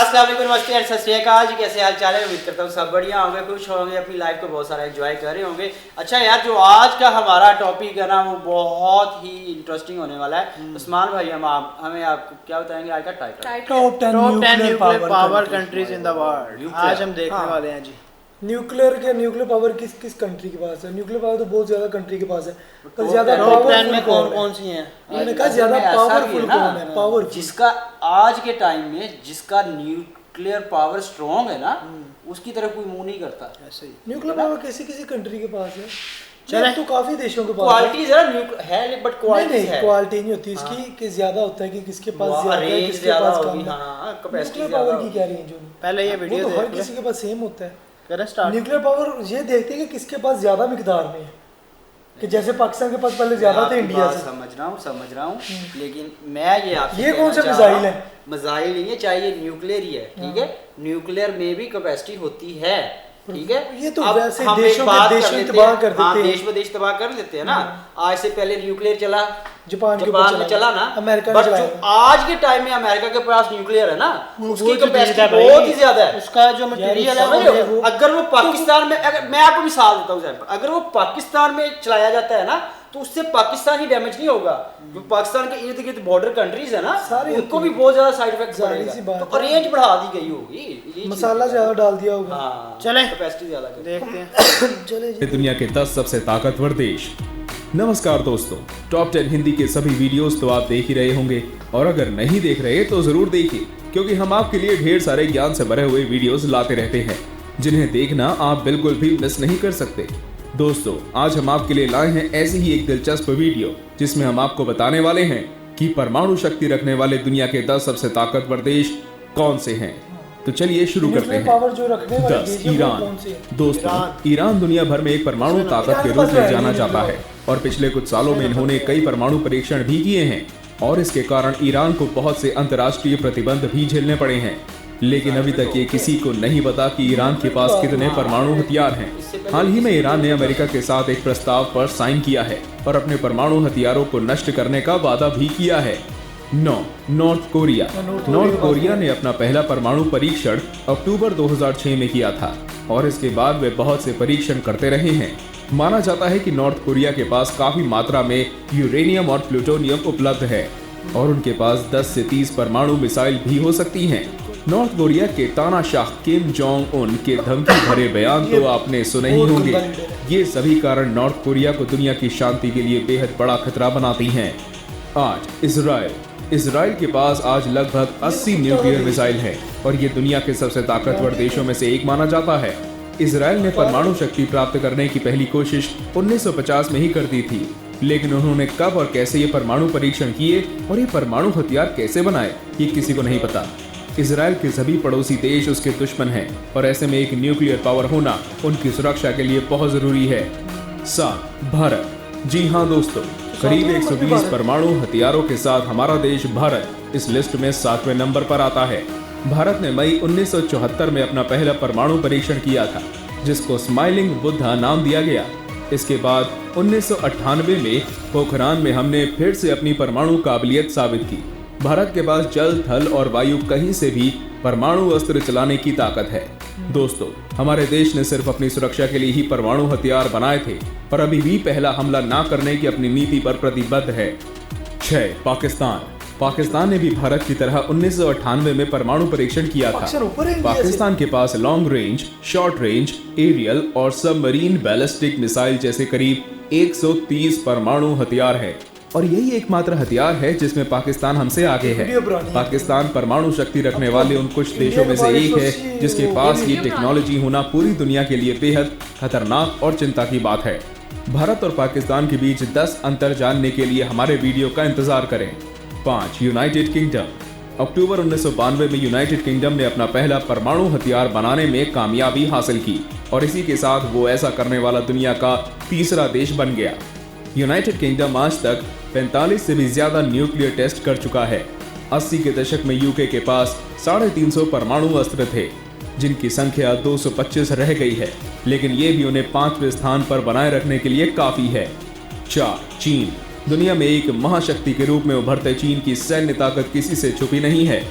अस्सलाम वालेकुम, नमस्ते और सत श्री अकाल जी। कैसे हाल चाल है? उम्मीद करता हूँ सब बढ़िया होंगे, खुश होंगे, अपनी लाइफ को बहुत सारा एंजॉय कर रहे होंगे। अच्छा यार, जो आज का हमारा टॉपिक है ना, वो बहुत ही इंटरेस्टिंग होने वाला है। उस्मान भाई, हमें आपको क्या बताएंगे आज का title? Top 10 nuclear power countries in the world. आज हम देखने वाले हैं जी न्यूक्लियर पावर किस कंट्री के पास है। न्यूक्लियर पावर तो बहुत ज्यादा कंट्री के पास है, पर ज्यादा टॉप 10 में कौन सी हैं? उन्होंने कहा ज्यादा पावरफुल कौन है। पावरफुल जिसका आज के टाइम में जिसका न्यूक्लियर पावर स्ट्रॉन्ग है ना, उसकी तरफ कोई मुंह नहीं करता। ऐसे ही न्यूक्लियर पावर किसी कंट्री के पास है। चले तो काफी देशों के पास क्वालिटी जरा है, बट क्वालिटी है, क्वालिटी नहीं होती इसकी कि ज्यादा होता है कि किसके पास ज्यादा है, किसके पास कम है। हां, कैपेसिटी पावर की क्या रेंज होगी? पहले ये वीडियो हर किसी के पास सेम होता है। करें स्टार्ट। न्यूक्लियर पावर ये देखते हैं कि किसके पास ज्यादा मिकदार में है, कि जैसे पाकिस्तान के पास पहले ज्यादा थे इंडिया से। समझ रहा हूँ, लेकिन मैं ये आपसे ये कौन सा मिसाइल है? मिसाइल नहीं है, चाहे ये न्यूक्लियर ही है, ठीक है। न्यूक्लियर में भी कैपेसिटी होती है, ठीक है। ये तो वैसे देशों तबाह कर देते हैं। देश विदेश तबाह कर देते हैं ना। आज से पहले न्यूक्लियर चला जापान में चला ना, अमेरिका बट जो आज के टाइम में अमेरिका के पास न्यूक्लियर है ना, उसकी कैपेसिटी बहुत ही ज्यादा है। उसका जो मटेरियल है वो अगर वो पाकिस्तान में, अगर मैं आपको मिसाल देता हूँ, अगर वो पाकिस्तान में चलाया जाता है ना, तो उससे पाकिस्तान ही डैमेज नहीं होगा। जो पाकिस्तान के इर्द गिर्द बॉर्डर कंट्रीज है ना, उनको भी बहुत ज्यादा साइड इफेक्ट पड़ेगा। तो रेंज बढ़ा दी गई होगी, मसाला ज्यादा डाल दिया होगा। हाँ, चले कैपेसिटी ज्यादा देखते हैं। चले दुनिया के 10 सबसे ताकतवर देश। नमस्कार दोस्तों, टॉप 10 हिंदी के सभी वीडियोस तो आप देख ही रहे होंगे, और अगर नहीं देख रहे तो जरूर देखिए, क्योंकि हम आपके लिए ढेर सारे ज्ञान से भरे हुए वीडियोस लाते रहते हैं, जिन्हें देखना आप बिल्कुल भी मिस नहीं कर सकते। दोस्तों, आज हम आपके लिए लाए हैं ऐसी ही एक दिलचस्प वीडियो, जिसमें हम आपको बताने वाले हैं कि परमाणु शक्ति रखने वाले दुनिया के 10 सबसे ताकतवर देश कौन से हैं। तो चलिए शुरू करते हैं। 10 ईरान। दोस्तों, ईरान दुनिया भर में एक परमाणु ताकत के रूप में जाना जाता है, और पिछले कुछ सालों में इन्होंने कई परमाणु परीक्षण भी किए हैं, और इसके कारण ईरान को बहुत से अंतर्राष्ट्रीय प्रतिबंध भी झेलने पड़े हैं। लेकिन अभी तक ये किसी को नहीं पता कि ईरान के पास कितने परमाणु हथियार हैं। हाल ही में ईरान ने अमेरिका के साथ एक प्रस्ताव पर साइन किया है और अपने परमाणु हथियारों को नष्ट करने का वादा भी किया है। 9. North Korea. नॉर्थ कोरिया ने अपना पहला परमाणु परीक्षण अक्टूबर 2006 में किया था, और इसके बाद वे बहुत से परीक्षण करते रहे हैं। माना जाता है कि नॉर्थ कोरिया के पास काफी मात्रा में यूरेनियम और प्लूटोनियम उपलब्ध है, और उनके पास 10 से 30 परमाणु मिसाइल भी हो सकती हैं। नॉर्थ कोरिया के तानाशाह किम जोंग उन के धमकी भरे बयान तो आपने सुने ही होंगे। ये सभी कारण नॉर्थ कोरिया को दुनिया की शांति के लिए बेहद बड़ा खतरा बनाती हैं। 8. इसराइल के पास आज लगभग 80 न्यूक्लियर मिसाइल हैं, और ये दुनिया के सबसे ताकतवर देशों में से एक माना जाता है। इसराइल ने परमाणु शक्ति प्राप्त करने की पहली कोशिश 1950 में ही कर दी थी, लेकिन उन्होंने कब और कैसे ये परमाणु परीक्षण किए और ये परमाणु हथियार कैसे बनाए, ये किसी को नहीं पता। इसराइल के सभी पड़ोसी देश उसके दुश्मन हैं, और ऐसे में एक न्यूक्लियर पावर होना उनकी सुरक्षा के लिए बहुत जरूरी है। 7. भारत। जी हाँ दोस्तों, करीब 120 परमाणु हथियारों के साथ हमारा देश भारत इस लिस्ट में 7वें नंबर पर आता है। भारत ने मई 1974 में अपना पहला परमाणु परीक्षण किया था, जिसको स्माइलिंग बुद्धा नाम दिया गया। इसके बाद 1998 में पोखरान में हमने फिर से अपनी परमाणु काबिलियत साबित की। भारत के पास जल, थल और वायु कहीं से भी परमाणु अस्त्र चलाने की ताकत है। दोस्तों, हमारे देश ने सिर्फ अपनी सुरक्षा के लिए ही परमाणु हथियार बनाए थे, पर अभी भी पहला हमला ना करने की अपनी नीति पर प्रतिबद्ध है। 6. पाकिस्तान ने भी भारत की तरह 1998 में परमाणु परीक्षण किया था। पाकिस्तान के पास long range, short range, aerial और सबमरीन बैलिस्टिक मिसाइल जैसे करीब 130 परमाणु हथियार है, और यही एकमात्र हथियार है जिसमें पाकिस्तान हमसे आगे है। पाकिस्तान परमाणु शक्ति रखने वाले उन कुछ देशों में से एक है जिसके पास ये टेक्नोलॉजी होना पूरी दुनिया के लिए बेहद खतरनाक और चिंता की बात है। भारत और पाकिस्तान के बीच 10 अंतर जानने के लिए हमारे वीडियो का इंतजार करें। 5. United kingdom. अक्टूबर 1992 में यूनाइटेड किंगडम ने अपना पहला परमाणु हथियार बनाने में कामयाबी हासिल की, और इसी के साथ वो ऐसा करने वाला दुनिया का तीसरा देश बन गया। यूनाइटेड किंगडम आज तक 45 से भी ज्यादा न्यूक्लियर टेस्ट कर चुका है। 80 के दशक में यूके के पास 350 परमाणु अस्त्र थे, जिनकी संख्या 225 रह गई है, लेकिन ये भी उन्हें 5वें स्थान पर बनाए रखने के लिए काफी है। 4. चीन। दुनिया में एक महाशक्ति के रूप में उभरते चीन की सैन्य ताकत किसी से छुपी नहीं है।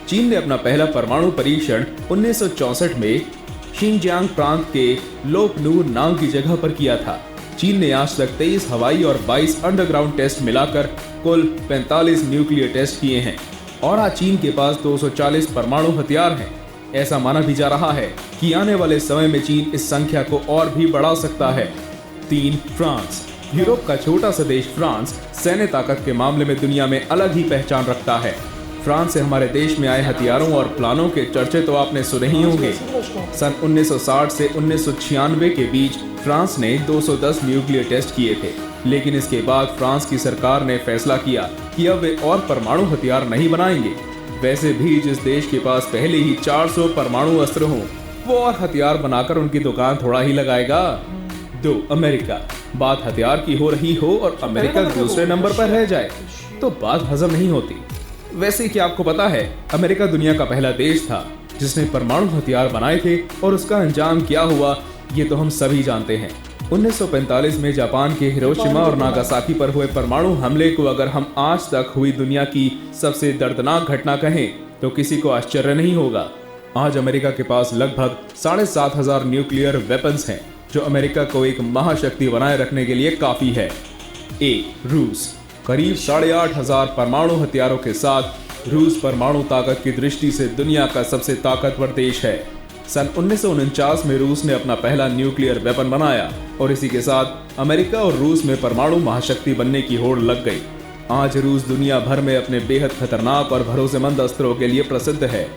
चीन ने अपना पहला परमाणु परीक्षण 1964 में शिनजियांग प्रांत के लोकनूर नाम की जगह पर किया था। चीन ने आज तक 23 हवाई और 22 अंडरग्राउंड टेस्ट मिलाकर कुल 45 न्यूक्लियर टेस्ट किए हैं और आज चीन के पास 240 परमाणु हथियार हैं। ऐसा माना भी जा रहा है कि आने वाले समय में चीन इस संख्या को और भी बढ़ा सकता है। 3. फ्रांस। यूरोप का छोटा सा देश फ्रांस सैन्य ताकत के मामले में दुनिया में अलग ही पहचान रखता है। फ्रांस से हमारे देश में आए हथियारों और प्लानों के चर्चे तो आपने सुने ही होंगे। सन 1960 से 1996 के बीच फ्रांस ने 210 न्यूक्लियर टेस्ट किए थे, लेकिन इसके बाद फ्रांस की सरकार ने फैसला किया कि अब वे और परमाणु हथियार नहीं बनाएंगे। वैसे भी जिस देश के पास पहले ही 400 परमाणु अस्त्र हों, वो और हथियार बनाकर उनकी दुकान थोड़ा ही लगाएगा। 2. अमेरिका। बात हथियार की हो रही हो और अमेरिका दूसरे नंबर पर रह जाए तो बात हजम नहीं होती। वैसे क्या आपको पता है, अमेरिका दुनिया का पहला देश था जिसने परमाणु हथियार बनाए थे और उसका अंजाम क्या हुआ ये तो हम सभी जानते हैं। 1945 में जापान के हिरोशिमा और नागासाकी पर हुए परमाणु हमले को अगर हम आज तक हुई दुनिया की सबसे दर्दनाक घटना कहें तो किसी को आश्चर्य नहीं होगा। आज अमेरिका के पास लगभग 7,500 न्यूक्लियर वेपन्स हैं जो अमेरिका को एक महाशक्ति बनाए रखने के लिए काफी है। 1. रूस। करीब 8,500 परमाणु हथियारों के साथ रूस परमाणु ताकत की दृष्टि से दुनिया का सबसे ताकतवर देश है। सन 1949 में रूस ने अपना पहला न्यूक्लियर वेपन बनाया और इसी के साथ अमेरिका और रूस में परमाणु महाशक्ति बनने की होड़ लग गई। आज रूस दुनिया भर में अपने बेहद खतरनाक और भरोसेमंद अस्त्रों के लिए प्रसिद्ध है।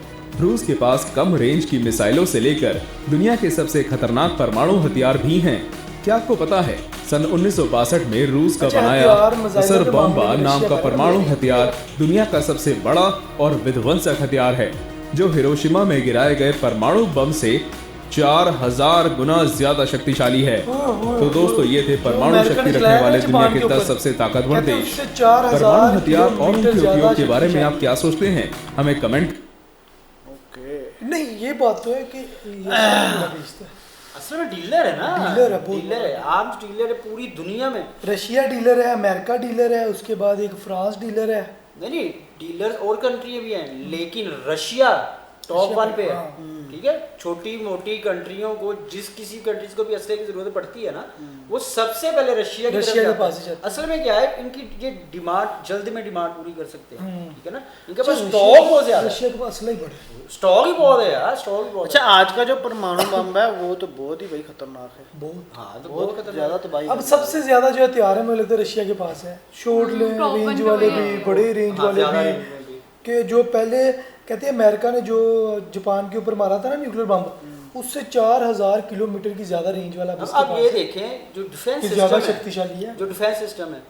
रूस के पास कम रेंज की मिसाइलों से लेकर दुनिया के सबसे खतरनाक परमाणु हथियार भी हैं। क्या आपको पता है, सन 1962 में रूस का बनाया असर बॉम्बा नाम का परमाणु हथियार दुनिया का सबसे बड़ा और विध्वंसक हथियार है, जो हिरोशिमा में गिराए गए परमाणु बम से 4000 गुना ज्यादा शक्तिशाली है। तो दोस्तों, ये थे परमाणु शक्ति रखने वाले दुनिया के 10 सबसे ताकतवर देश। परमाणु हथियार और उनके उपयोग के बारे में आप क्या सोचते हैं, हमें कमेंट। नहीं, ये बात तो है कि असल में डीलर है ना, डीलर है, डीलर है, आर्म्स डीलर है पूरी दुनिया में। रशिया डीलर है, अमेरिका डीलर है, उसके बाद एक फ्रांस डीलर है। नहीं, डीलर और कंट्री भी हैं, लेकिन रशिया टॉप 1 पे है। ठीक है, छोटी मोटी कंट्रियों को जिस किसी कंट्रीज को भी असले की जरूरत पड़ती है ना, वो सबसे पहले रशिया की तरफ पास जाता है। असल में क्या है, इनकी ये डिमांड जल्दी में डिमांड पूरी कर सकते हैं। ठीक है ना, इनके पास स्टॉक बहुत ज्यादा, रशिया के पास असला ही बड़ा, स्टॉक ही बहुत है यार, स्टॉक ही बहुत। अच्छा, आज का जो परमाणु बम है वो तो बहुत ही भाई खतरनाक है, बहुत। हाँ, तो बहुत खतरनाक ज्यादा तबाही। अब सबसे ज्यादा जो हथियार है मुझे लगता है रशिया के पास है। शॉर्ट रेंज वाले भी, बड़े रेंज वाले भी, कि जो पहले कहते हैं अमेरिका ने जो जापान के ऊपर मारा था ना न्यूक्लियर बम, उससे 4000 किलोमीटर की ज्यादा रेंज वाला। अब ये देखें, जो डिफेंस ज्यादा शक्तिशाली है, जो डिफेंस सिस्टम है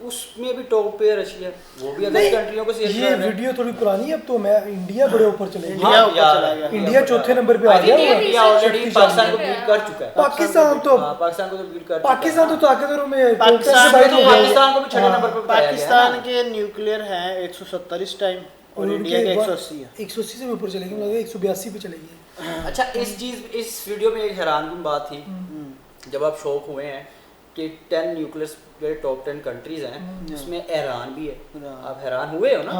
उसमें भी टॉप पे रशिया, वो भी अदर कंट्रियों को शेयर कर रहा है। ये वीडियो थोड़ी पुरानी है, अब तो मैं इंडिया बड़े ऊपर चले गया। इंडिया ऊपर चला गया, इंडिया चौथे नंबर पे आ गया। इंडिया ऑलरेडी पाकिस्तान को बीट कर चुका है। पाकिस्तान तो पाकिस्तान को तो बीट कर, पाकिस्तान तो ताकतवरों में पाकिस्तान को भी 6 नंबर पर। पाकिस्तान के न्यूक्लियर हैं 170 इस टाइम और इंडिया के 180 है। 180 से ऊपर चलेगी, मुझे 182 पे चलेगी। अच्छा, इस वीडियो में एक हैरानकुन बात थी, जब आप शौक हुए हैं कि 10 न्यूक्लियर टॉप 10 कंट्रीज हैं, उसमें ईरान भी है। आप हैरान हुए हो ना?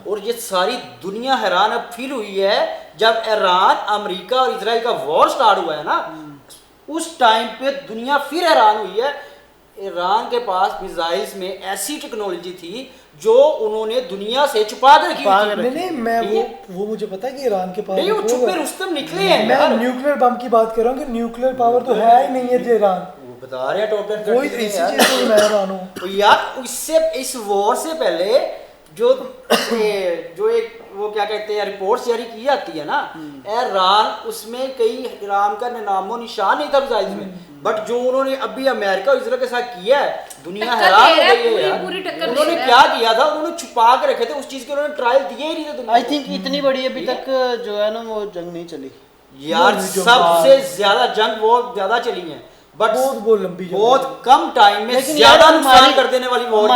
और ये सारी दुनिया हैरान अब फील हुई है जब ईरान, अमेरिका और इजराइल का वॉर स्टार्ट हुआ है ना, उस टाइम पे दुनिया फिर हैरान हुई है। ईरान के पास मिसाइल्स में ऐसी टेक्नोलॉजी थी जो उन्होंने दुनिया से छुपा के रखी थी। नहीं, मैं वो मुझे पता है कि ईरान के पास नहीं, वो छुपे रुस्तम निकले हैं। मैं न्यूक्लियर बम की बात कर रहा हूँ कि न्यूक्लियर पावर तो है ही नहीं है जो ईरान, वो बता रहे हैं टॉप 10 वही इसी चीज से मैं हैरान हूँ। तो यार, इससे इस वॉर से पहले जो एक वो क्या कहते हैं रिपोर्ट्स जारी की जाती है ना, ईरान, उसमें कई ईरान का नामो निशान नहीं था मिसाइल्स में, बट जो उन्होंने अभी अमेरिका और इजराइल के साथ किया है, दुनिया हैरान हो गई है यार। उन्होंने क्या किया था, उन्होंने छुपा के रखे थे उस चीज के, उन्होंने ट्रायल दिए ही नहीं थे दुनिया। आई थिंक इतनी बड़ी अभी तक जो है ना वो जंग नहीं चली यार, सबसे ज्यादा जंग वो ज्यादा चली है, बट बहुत लंबी, बहुत कम टाइम में ज्यादा नुकसान कर देने वाली वॉर।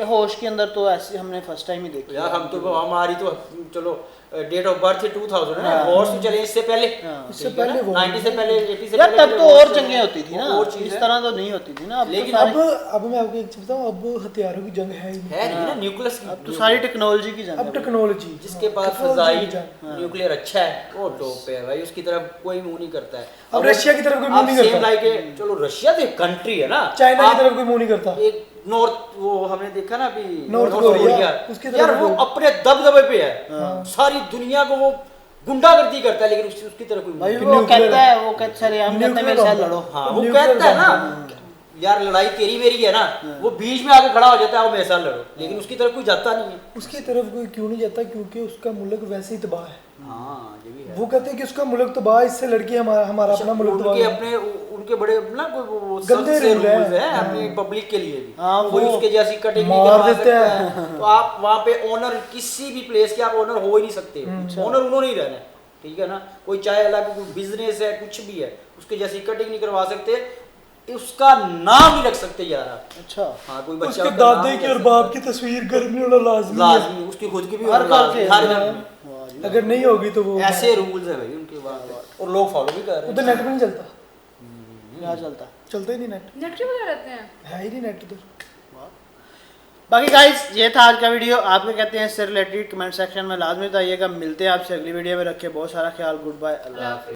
होश के अंदर तो ऐसे हमने फर्स्ट टाइम ही देखी यार हम तो हमारी तो चलो डेट ऑफ बर्थ 2000 है, वॉर्स तो चले इससे पहले, इससे पहले वो 90 से पहले 80 से यार पहले तब तो और जंगें होती थी ना, और चीज़ इस है। तरह तो नहीं होती थी ना। अब लेकिन तो सारे- अब मैं आपको एक चीज बताऊं, अब हथियारों की जंग है ही नहीं। है नहीं ना न्यूक्लियस की, अब तो सारी टेक्नोलॉजी की जंग अब है। टेक्नोलॉजी, जिसके पास टेक्नोलॉजी फजाई की जंग। न्यूक्लियर अच्छा है वो टॉप पे है भाई, उसकी तरफ कोई मुंह नहीं करता है। अब रशिया की तरफ कोई मुंह नहीं करता। लाइक चलो रशिया तो एक कंट्री है ना, चाइना की आप तरफ कोई मुंह नहीं करता। एक नॉर्थ वो हमने देखा ना अभी नॉर्थ कोरिया, उसकी तरफ यार वो वो- अपने दबदबे पे है, सारी दुनिया को वो गुंडागर्दी करता है, लेकिन उसकी तरह कोई भाई मुंह वो न्यूक्लियर- कहता है, वो कहता सर हम कहते हैं मेरे साथ लड़ो। हाँ वो न्यूक्लियर कहता है बम। ना यार लड़ाई तेरी मेरी है ना, वो बीच में आके खड़ा हो जाता है, वो मेरे साथ लड़ो, लेकिन उसकी तरफ कोई जाता नहीं है। उसकी तरफ कोई क्यों नहीं जाता? क्योंकि उसका मुल्क वैसे ही तबाह है। हाँ ये भी है। वो कहते हैं कि उसका मुल्क तबाह, इससे लड़के हमारा अपना मुल्क तबाह उनके है। अपने उनके बड़े ना कोई वो गंदे सख्त से रूल हैं। रूल्स हैं अपनी पब्लिक के लिए भी। हाँ, कोई वो उसके जैसी कटिंग नहीं मार करवा देते सकता हैं। है। तो आप वहाँ पे ओनर किसी भी प्लेस के आप ओनर हो ही नहीं सकते, ओनर उन्होंने ही रहना है, ठीक है ना। कोई चाहे अलग कोई बिजनेस है कुछ भी है, उसके जैसी कटिंग नहीं करवा सकते, उसका नाम नहीं रख सकते यार आप। अच्छा हाँ कोई बच्चा उसके उसका नाम दादे नहीं की रख और सकता। बाप की तस्वीर घर में होना लाजमी है। लाजमी उसकी खुद की भी हर होना घर लाजमी, के हर अंदर। घर में। वाह जी। अगर नहीं होगी तो वो ऐसे रूल्स है भाई उनके बाद, और लोग फॉलो भी कर रहे उधर हैं। नेट भी नहीं चलता, क्या चलता है? चलता ही नहीं नेट, नेट के बगैर रहते हैं। है ही नहीं नेट उधर। बाकी गाइस ये था आज का वीडियो। आप क्या कहते हैं इससे रिलेटेड कमेंट सेक्शन में लाजमी बताइएगा। मिलते हैं आपसे अगली वीडियो में, रखे बहुत सारा ख्याल, गुड बाय, अल्लाह हाफिज़।